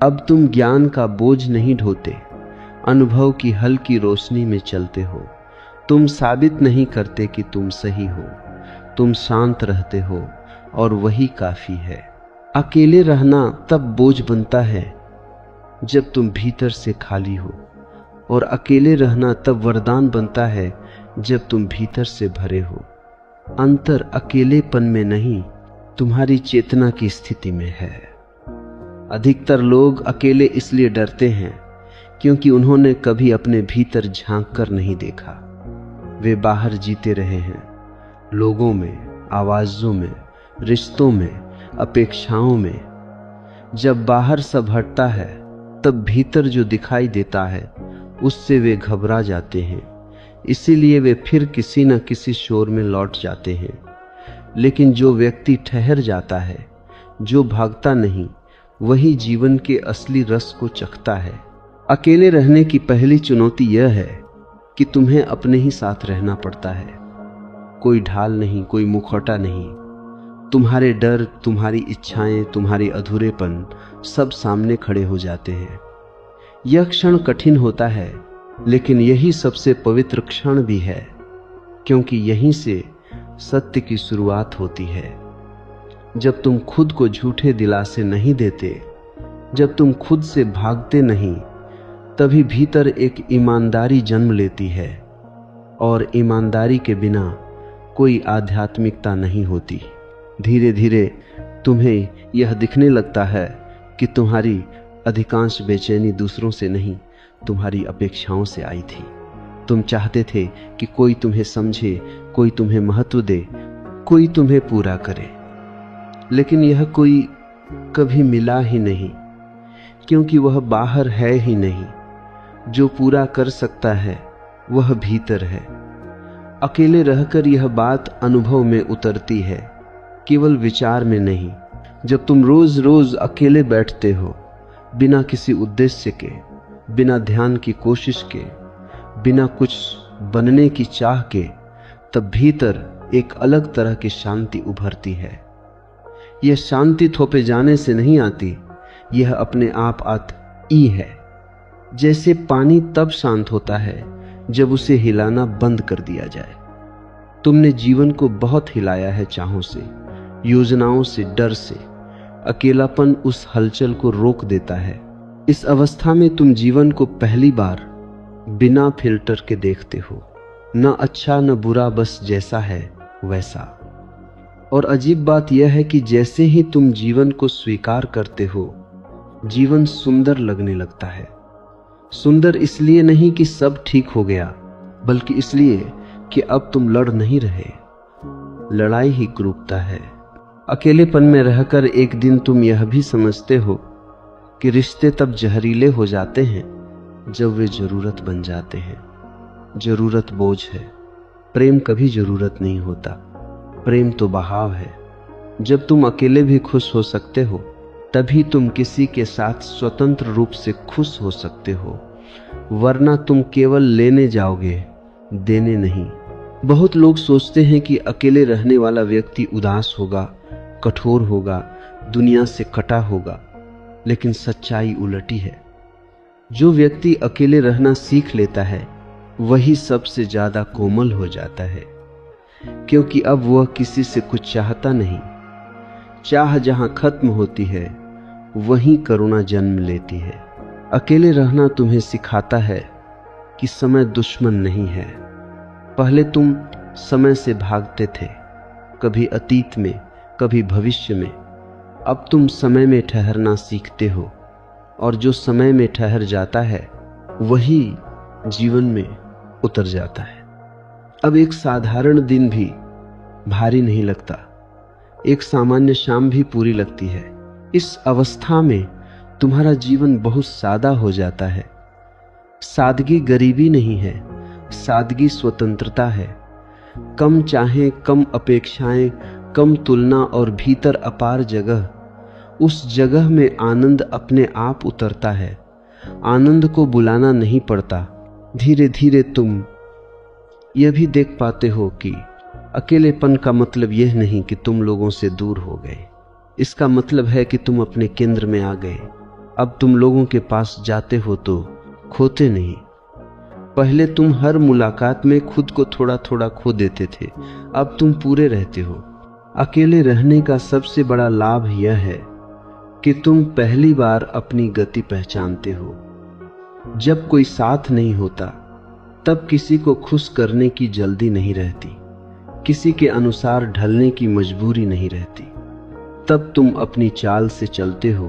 अब तुम ज्ञान का बोझ नहीं ढोते, अनुभव की हल्की रोशनी में चलते हो। तुम साबित नहीं करते कि तुम सही हो, तुम शांत रहते हो, और वही काफी है। अकेले रहना तब बोझ बनता है जब तुम भीतर से खाली हो, और अकेले रहना तब वरदान बनता है जब तुम भीतर से भरे हो। अंतर अकेलेपन में नहीं, तुम्हारी चेतना की स्थिति में है। अधिकतर लोग अकेले इसलिए डरते हैं क्योंकि उन्होंने कभी अपने भीतर झांक कर नहीं देखा। वे बाहर जीते रहे हैं, लोगों में, आवाजों में, रिश्तों में, अपेक्षाओं में। जब बाहर सब हटता है तब भीतर जो दिखाई देता है उससे वे घबरा जाते हैं। इसीलिए वे फिर किसी न किसी शोर में लौट जाते हैं। लेकिन जो व्यक्ति ठहर जाता है, जो भागता नहीं, वही जीवन के असली रस को चखता है। अकेले रहने की पहली चुनौती यह है कि तुम्हें अपने ही साथ रहना पड़ता है। कोई ढाल नहीं, कोई मुखौटा नहीं। तुम्हारे डर, तुम्हारी इच्छाएं, तुम्हारी अधूरेपन सब सामने खड़े हो जाते हैं। यह क्षण कठिन होता है, लेकिन यही सबसे पवित्र क्षण भी है, क्योंकि यहीं से सत्य की शुरुआत होती है। जब तुम खुद को झूठे दिलासे नहीं देते, जब तुम खुद से भागते नहीं, तभी भीतर एक ईमानदारी जन्म लेती है, और ईमानदारी के बिना कोई आध्यात्मिकता नहीं होती। धीरे धीरे तुम्हें यह दिखने लगता है कि तुम्हारी अधिकांश बेचैनी दूसरों से नहीं, तुम्हारी अपेक्षाओं से आई थी। तुम चाहते थे कि कोई तुम्हें समझे, कोई तुम्हें महत्व दे, कोई तुम्हें पूरा करे, लेकिन यह कोई कभी मिला ही नहीं, क्योंकि वह बाहर है ही नहीं। जो पूरा कर सकता है वह भीतर है। अकेले रहकर यह बात अनुभव में उतरती है, केवल विचार में नहीं। जब तुम रोज रोज अकेले बैठते हो, बिना किसी उद्देश्य के, बिना ध्यान की कोशिश के, बिना कुछ बनने की चाह के, तब भीतर एक अलग तरह की शांति उभरती है। यह शांति थोपे जाने से नहीं आती, यह अपने आप आती है। जैसे पानी तब शांत होता है जब उसे हिलाना बंद कर दिया जाए। तुमने जीवन को बहुत हिलाया है, चाहों से, योजनाओं से, डर से। अकेलापन उस हलचल को रोक देता है। इस अवस्था में तुम जीवन को पहली बार बिना फिल्टर के देखते हो, न अच्छा न बुरा, बस जैसा है वैसा। और अजीब बात यह है कि जैसे ही तुम जीवन को स्वीकार करते हो, जीवन सुंदर लगने लगता है। सुंदर इसलिए नहीं कि सब ठीक हो गया, बल्कि इसलिए कि अब तुम लड़ नहीं रहे। लड़ाई ही क्रूरता है। अकेलेपन में रहकर एक दिन तुम यह भी समझते हो कि रिश्ते तब जहरीले हो जाते हैं जब वे जरूरत बन जाते हैं। जरूरत बोझ है। प्रेम कभी जरूरत नहीं होता। प्रेम तो बहाव है। जब तुम अकेले भी खुश हो सकते हो, तभी तुम किसी के साथ स्वतंत्र रूप से खुश हो सकते हो, वरना तुम केवल लेने जाओगे, देने नहीं। बहुत लोग सोचते हैं कि अकेले रहने वाला व्यक्ति उदास होगा, कठोर होगा, दुनिया से कटा होगा, लेकिन सच्चाई उलटी है। जो व्यक्ति अकेले रहना सीख लेता है, वही सबसे ज्यादा कोमल हो जाता है, क्योंकि अब वह किसी से कुछ चाहता नहीं। चाह जहां खत्म होती है, वहीं करुणा जन्म लेती है। अकेले रहना तुम्हें सिखाता है कि समय दुश्मन नहीं है। पहले तुम समय से भागते थे, कभी अतीत में, कभी भविष्य में। अब तुम समय में ठहरना सीखते हो, और जो समय में ठहर जाता है वही जीवन में उतर जाता है। अब एक साधारण दिन भी भारी नहीं लगता, एक सामान्य शाम भी पूरी लगती है। इस अवस्था में तुम्हारा जीवन बहुत सादा हो जाता है। सादगी गरीबी नहीं है, सादगी स्वतंत्रता है। कम चाहें, कम अपेक्षाएं, कम तुलना और भीतर अपार जगह। उस जगह में आनंद अपने आप उतरता है। आनंद को बुलाना नहीं पड़ता। धीरे धीरे तुम यह भी देख पाते हो कि अकेलेपन का मतलब यह नहीं कि तुम लोगों से दूर हो गए। इसका मतलब है कि तुम अपने केंद्र में आ गए। अब तुम लोगों के पास जाते हो तो खोते नहीं। पहले तुम हर मुलाकात में खुद को थोड़ा थोड़ा खो देते थे, अब तुम पूरे रहते हो। अकेले रहने का सबसे बड़ा लाभ यह है कि तुम पहली बार अपनी गति पहचानते हो। जब कोई साथ नहीं होता, तब किसी को खुश करने की जल्दी नहीं रहती, किसी के अनुसार ढलने की मजबूरी नहीं रहती। तब तुम अपनी चाल से चलते हो,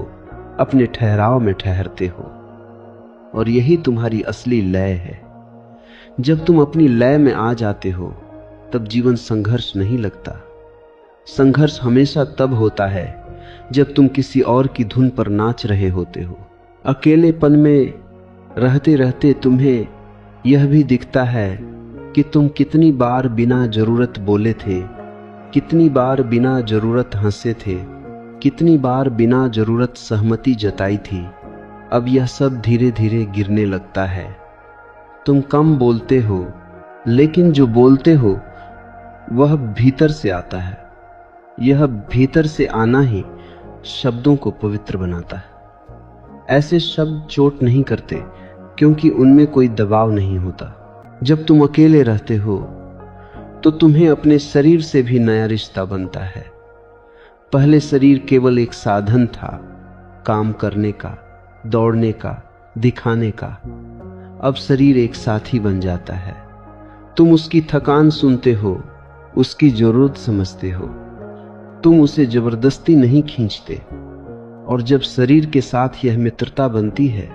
अपने ठहराव में ठहरते हो, और यही तुम्हारी असली लय है। जब तुम अपनी लय में आ जाते हो, तब जीवन संघर्ष नहीं लगता। संघर्ष हमेशा तब होता है जब तुम किसी और की धुन पर नाच रहे होते हो। अकेलेपन में रहते रहते तुम्हें यह भी दिखता है कि तुम कितनी बार बिना जरूरत बोले थे, कितनी बार बिना जरूरत हंसे थे, कितनी बार बिना जरूरत सहमति जताई थी। अब यह सब धीरे धीरे गिरने लगता है। तुम कम बोलते हो, लेकिन जो बोलते हो वह भीतर से आता है। यह भीतर से आना ही शब्दों को पवित्र बनाता है। ऐसे शब्द चोट नहीं करते, क्योंकि उनमें कोई दबाव नहीं होता। जब तुम अकेले रहते हो, तो तुम्हें अपने शरीर से भी नया रिश्ता बनता है। पहले शरीर केवल एक साधन था, काम करने का, दौड़ने का, दिखाने का। अब शरीर एक साथी बन जाता है। तुम उसकी थकान सुनते हो, उसकी जरूरत समझते हो। तुम उसे जबरदस्ती नहीं खींचते। और जब शरीर के साथ यह मित्रता बनती है,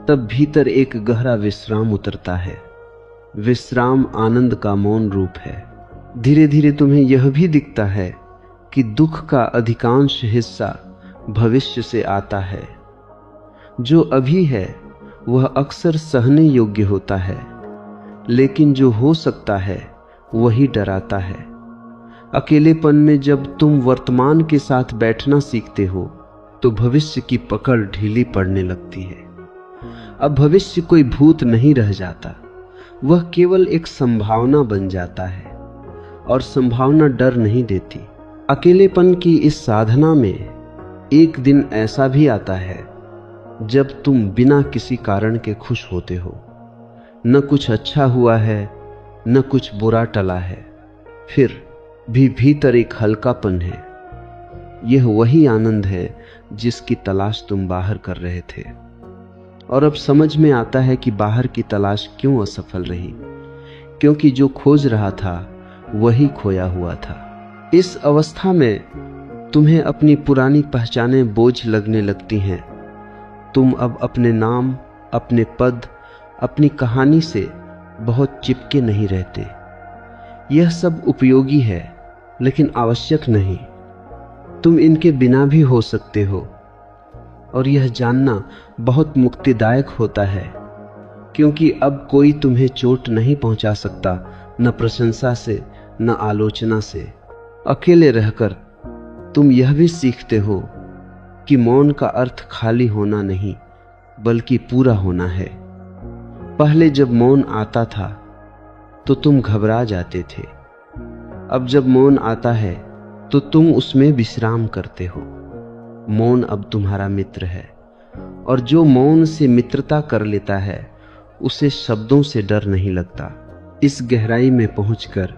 तब भीतर एक गहरा विश्राम उतरता है। विश्राम आनंद का मौन रूप है। धीरे धीरे तुम्हें यह भी दिखता है कि दुख का अधिकांश हिस्सा भविष्य से आता है। जो अभी है वह अक्सर सहने योग्य होता है, लेकिन जो हो सकता है वही डराता है। अकेलेपन में जब तुम वर्तमान के साथ बैठना सीखते हो, तो भविष्य की पकड़ ढीली पड़ने लगती है। अब भविष्य कोई भूत नहीं रह जाता, वह केवल एक संभावना बन जाता है। और संभावना डर नहीं देती। अकेलेपन की इस साधना में एक दिन ऐसा भी आता है जब तुम बिना किसी कारण के खुश होते हो। न कुछ अच्छा हुआ है, न कुछ बुरा टला है, फिर भी भीतर एक हल्कापन है। यह वही आनंद है जिसकी तलाश तुम बाहर कर रहे थे। और अब समझ में आता है कि बाहर की तलाश क्यों असफल रही, क्योंकि जो खोज रहा था वही खोया हुआ था। इस अवस्था में तुम्हें अपनी पुरानी पहचानें बोझ लगने लगती हैं। तुम अब अपने नाम, अपने पद, अपनी कहानी से बहुत चिपके नहीं रहते। यह सब उपयोगी है, लेकिन आवश्यक नहीं। तुम इनके बिना भी हो सकते हो। और यह जानना बहुत मुक्तिदायक होता है, क्योंकि अब कोई तुम्हें चोट नहीं पहुंचा सकता, न प्रशंसा से, न आलोचना से। अकेले रहकर तुम यह भी सीखते हो कि मौन का अर्थ खाली होना नहीं, बल्कि पूरा होना है। पहले जब मौन आता था तो तुम घबरा जाते थे। अब जब मौन आता है तो तुम उसमें विश्राम करते हो। मौन अब तुम्हारा मित्र है, और जो मौन से मित्रता कर लेता है उसे शब्दों से डर नहीं लगता। इस गहराई में पहुंचकर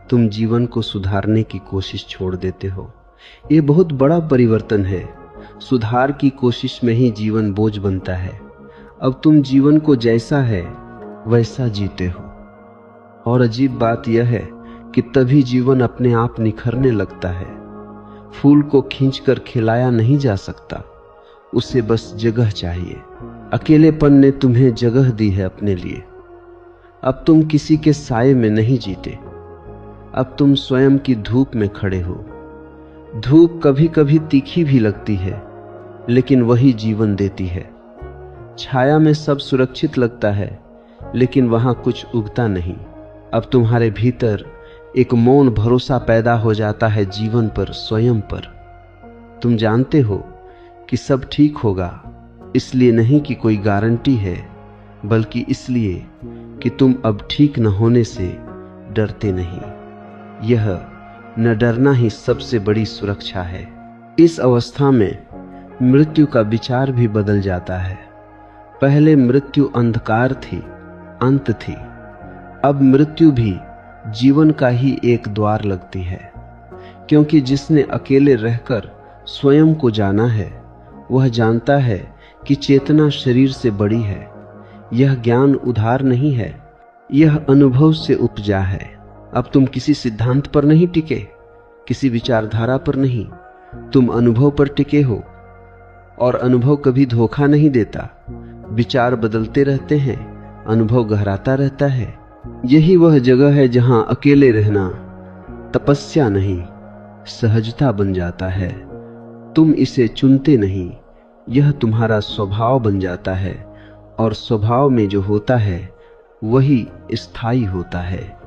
तुम जीवन को सुधारने की कोशिश छोड़ देते हो। ये बहुत बड़ा परिवर्तन है। सुधार की कोशिश में ही जीवन बोझ बनता है। अब तुम जीवन को जैसा है वैसा जीते हो। और अजीब बात यह है कि तभी जीवन अपने आप निखरने लगता है। फूल को खींचकर खिलाया नहीं जा सकता, उसे बस जगह चाहिए। अकेलेपन ने तुम्हें जगह दी है अपने लिए। अब तुम किसी के साये में नहीं जीते। अब तुम स्वयं की धूप में खड़े हो। धूप कभी कभी तीखी भी लगती है, लेकिन वही जीवन देती है। छाया में सब सुरक्षित लगता है, लेकिन वहां कुछ उगता नहीं। अब तुम्हारे भीतर एक मौन भरोसा पैदा हो जाता है जीवन पर, स्वयं पर। तुम जानते हो कि सब ठीक होगा, इसलिए नहीं कि कोई गारंटी है, बल्कि इसलिए कि तुम अब ठीक न होने से डरते नहीं। यह न डरना ही सबसे बड़ी सुरक्षा है। इस अवस्था में मृत्यु का विचार भी बदल जाता है। पहले मृत्यु अंधकार थी, अंत थी। अब मृत्यु भी जीवन का ही एक द्वार लगती है, क्योंकि जिसने अकेले रहकर स्वयं को जाना है, वह जानता है कि चेतना शरीर से बड़ी है। यह ज्ञान उधार नहीं है, यह अनुभव से उपजा है। अब तुम किसी सिद्धांत पर नहीं टिके, किसी विचारधारा पर नहीं, तुम अनुभव पर टिके हो। और अनुभव कभी धोखा नहीं देता। विचार बदलते रहते हैं, अनुभव गहराता रहता है। यही वह जगह है जहां अकेले रहना तपस्या नहीं, सहजता बन जाता है। तुम इसे चुनते नहीं, यह तुम्हारा स्वभाव बन जाता है। और स्वभाव में जो होता है वही स्थायी होता है।